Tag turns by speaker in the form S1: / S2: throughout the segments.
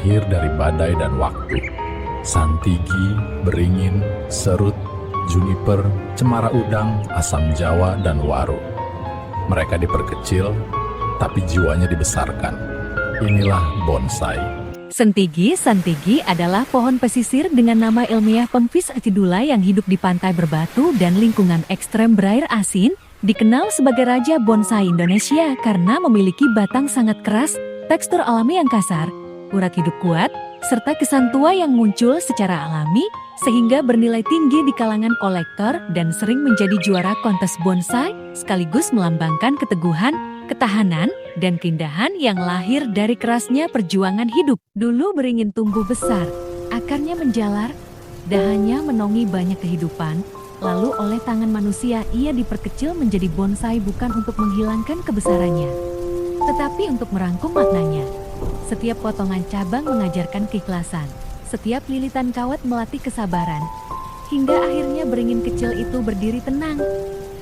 S1: lahir dari badai dan waktu. Santigi, beringin, serut, juniper, cemara udang, asam jawa, dan waru. Mereka diperkecil, tapi jiwanya dibesarkan. Inilah bonsai.
S2: Santigi adalah pohon pesisir dengan nama ilmiah Pemphigus acidula yang hidup di pantai berbatu dan lingkungan ekstrem berair asin, dikenal sebagai raja bonsai Indonesia karena memiliki batang sangat keras, tekstur alami yang kasar, urat hidup kuat, serta kesan tua yang muncul secara alami, sehingga bernilai tinggi di kalangan kolektor dan sering menjadi juara kontes bonsai, sekaligus melambangkan keteguhan, ketahanan, dan keindahan yang lahir dari kerasnya perjuangan hidup. Dulu beringin tumbuh besar, akarnya menjalar, dahannya menongi banyak kehidupan, lalu oleh tangan manusia ia diperkecil menjadi bonsai bukan untuk menghilangkan kebesarannya, tetapi untuk merangkum maknanya. Setiap potongan cabang mengajarkan keikhlasan, setiap lilitan kawat melatih kesabaran, hingga akhirnya beringin kecil itu berdiri tenang,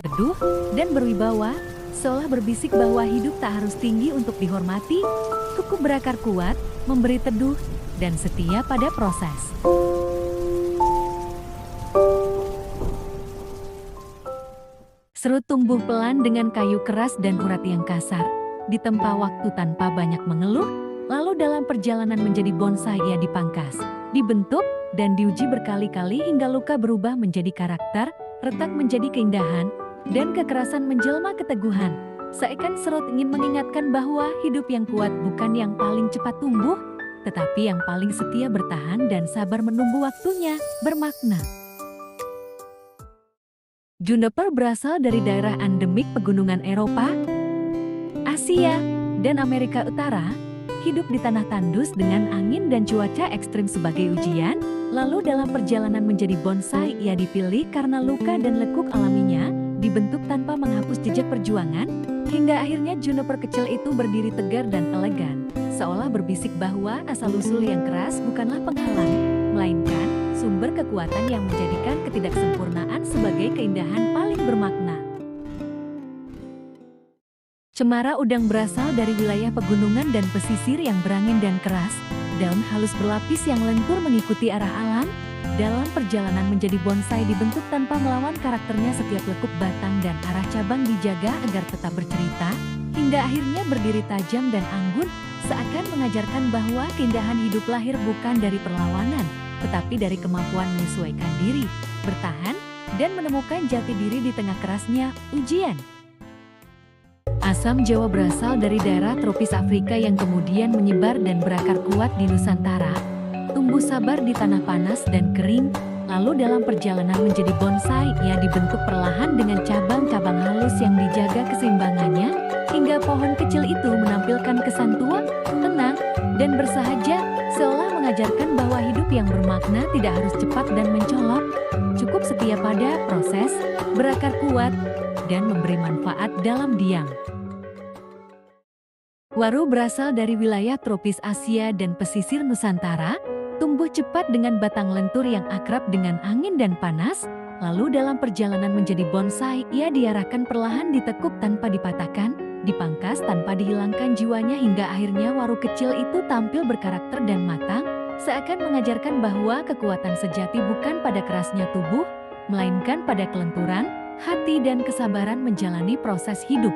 S2: teduh, dan berwibawa, seolah berbisik bahwa hidup tak harus tinggi untuk dihormati, cukup berakar kuat, memberi teduh, dan setia pada proses. Serut tumbuh pelan dengan kayu keras dan urat yang kasar, ditempa waktu tanpa banyak mengeluh, lalu dalam perjalanan menjadi bonsai ia dipangkas, dibentuk, dan diuji berkali-kali hingga luka berubah menjadi karakter, retak menjadi keindahan, dan kekerasan menjelma keteguhan. Seakan serut ingin mengingatkan bahwa hidup yang kuat bukan yang paling cepat tumbuh, tetapi yang paling setia bertahan dan sabar menunggu waktunya, bermakna. Juniper berasal dari daerah endemik pegunungan Eropa, Asia, dan Amerika Utara, hidup di tanah tandus dengan angin dan cuaca ekstrim sebagai ujian, lalu dalam perjalanan menjadi bonsai ia dipilih karena luka dan lekuk alaminya, dibentuk tanpa menghapus jejak perjuangan, hingga akhirnya juniper kecil itu berdiri tegar dan elegan, seolah berbisik bahwa asal-usul yang keras bukanlah penghalang, melainkan sumber kekuatan yang menjadikan ketidaksempurnaan sebagai keindahan paling bermakna. Cemara udang berasal dari wilayah pegunungan dan pesisir yang berangin dan keras, daun halus berlapis yang lentur mengikuti arah alam. Dalam perjalanan menjadi bonsai dibentuk tanpa melawan karakternya, setiap lekuk batang dan arah cabang dijaga agar tetap bercerita, hingga akhirnya berdiri tajam dan anggun, seakan mengajarkan bahwa keindahan hidup lahir bukan dari perlawanan, tetapi dari kemampuan menyesuaikan diri, bertahan, dan menemukan jati diri di tengah kerasnya ujian. Asam jawa berasal dari daerah tropis Afrika yang kemudian menyebar dan berakar kuat di Nusantara, tumbuh sabar di tanah panas dan kering, lalu dalam perjalanan menjadi bonsai ia dibentuk perlahan dengan cabang-cabang halus yang dijaga keseimbangannya, hingga pohon kecil itu menampilkan kesan tua, tenang, dan bersahaja, seolah mengajarkan bahwa hidup yang bermakna tidak harus cepat dan mencolok, cukup setia pada proses, berakar kuat, dan memberi manfaat dalam diam. Waru berasal dari wilayah tropis Asia dan pesisir Nusantara, tumbuh cepat dengan batang lentur yang akrab dengan angin dan panas, lalu dalam perjalanan menjadi bonsai ia diarahkan perlahan, ditekuk tanpa dipatahkan, dipangkas tanpa dihilangkan jiwanya, hingga akhirnya waru kecil itu tampil berkarakter dan matang, seakan mengajarkan bahwa kekuatan sejati bukan pada kerasnya tubuh, melainkan pada kelenturan, hati dan kesabaran menjalani proses hidup.